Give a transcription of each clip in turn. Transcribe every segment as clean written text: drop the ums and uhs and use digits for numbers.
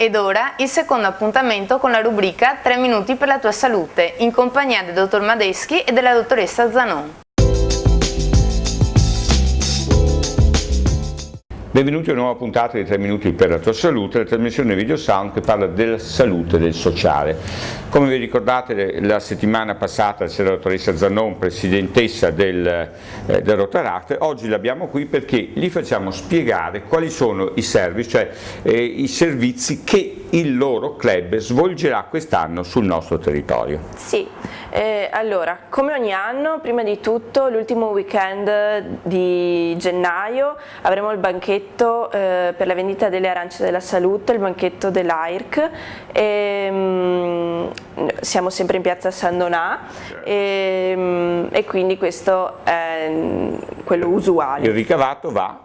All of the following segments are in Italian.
Ed ora il secondo appuntamento con la rubrica 3 minuti per la tua salute, in compagnia del dottor Madeschi e della dottoressa Zanon. Benvenuti a una nuova puntata di 3 minuti per la tua salute, la trasmissione video sound che parla della salute e del sociale. Come vi ricordate, la settimana passata c'era la dottoressa Zanon, presidentessa del Rotaract. Oggi l'abbiamo qui perché gli facciamo spiegare quali sono i service, cioè i servizi che il loro club svolgerà quest'anno sul nostro territorio. Sì, allora, come ogni anno, prima di tutto l'ultimo weekend di gennaio avremo il banchetto per la vendita delle arance della salute, il banchetto dell'AIRC. Siamo sempre in piazza San Donà e quindi questo è quello usuale. Il ricavato va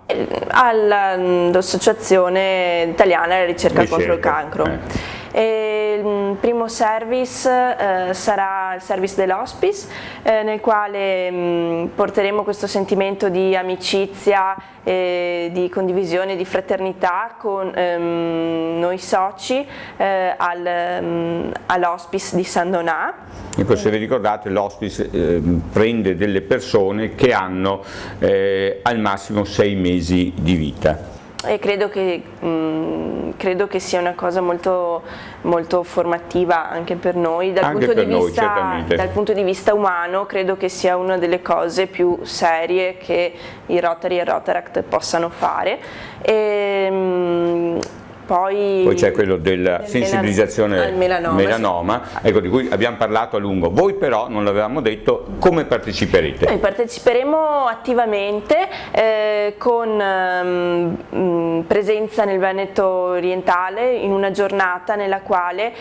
all'Associazione Italiana della Ricerca contro il Cancro. Il primo service sarà il service dell'hospice, nel quale porteremo questo sentimento di amicizia, di condivisione, di fraternità con noi soci all'hospice di San Donà. Ecco, se vi ricordate, l'hospice prende delle persone che hanno al massimo 6 mesi di vita. E credo che sia una cosa molto, molto formativa anche per noi, dal punto di vista umano. Credo che sia una delle cose più serie che i Rotary e il Rotaract possano fare. Poi c'è quello della sensibilizzazione al melanoma, ecco, di cui abbiamo parlato a lungo. Voi però, non l'avevamo detto, come parteciperete? Noi parteciperemo attivamente con presenza nel Veneto orientale, in una giornata nella quale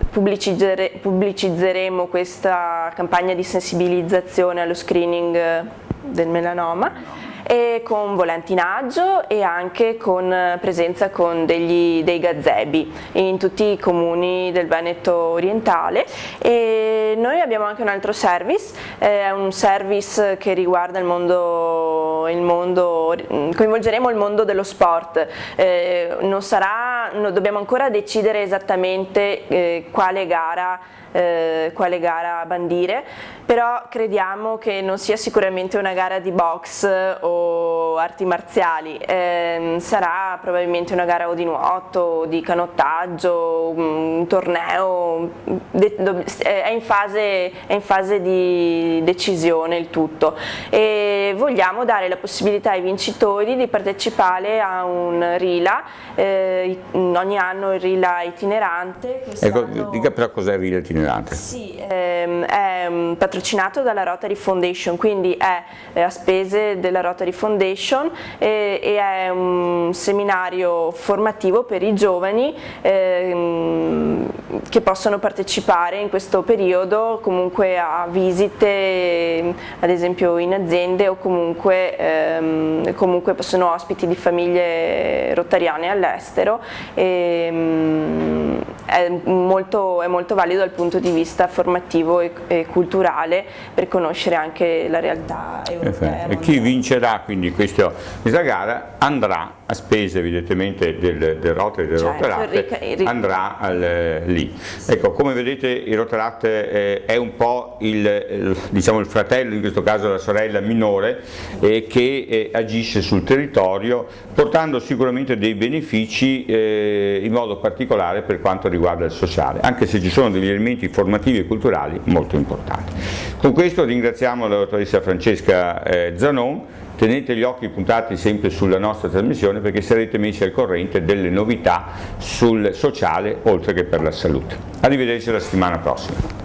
pubblicizzeremo questa campagna di sensibilizzazione allo screening del melanoma, e con volantinaggio e anche con presenza con dei gazebi in tutti i comuni del Veneto orientale. E noi abbiamo anche un altro service, è un service che riguarda coinvolgeremo il mondo dello sport. Dobbiamo ancora decidere esattamente quale gara bandire, però crediamo che non sia sicuramente una gara di box o arti marziali, sarà probabilmente una gara o di nuoto o di canottaggio, un torneo, è in fase di decisione il tutto, e vogliamo dare la possibilità ai vincitori di partecipare a un RILA, ogni anno il RILA itinerante. Ecco, dica però cos'è il RILA itinerante? Sì, è patrocinato dalla Rotary Foundation, quindi è a spese della Rotary Foundation, e è un seminario formativo per i giovani che possono partecipare in questo periodo comunque a visite, ad esempio in aziende, o comunque sono ospiti di famiglie rotariane all'estero. È molto valido dal punto di vista formativo e culturale, per conoscere anche la realtà europea. E chi vincerà quindi questa gara andrà a spese evidentemente del Rotary e del Rotaract, andrà lì. Ecco, come vedete il Rotaract è un po' il fratello, in questo caso la sorella minore, che agisce sul territorio, portando sicuramente dei benefici in modo particolare per quanto riguarda il sociale, anche se ci sono degli elementi formativi e culturali molto importanti. Con questo ringraziamo la dottoressa Francesca Zanon. Tenete gli occhi puntati sempre sulla nostra trasmissione, perché sarete messi al corrente delle novità sul sociale oltre che per la salute. Arrivederci la settimana prossima.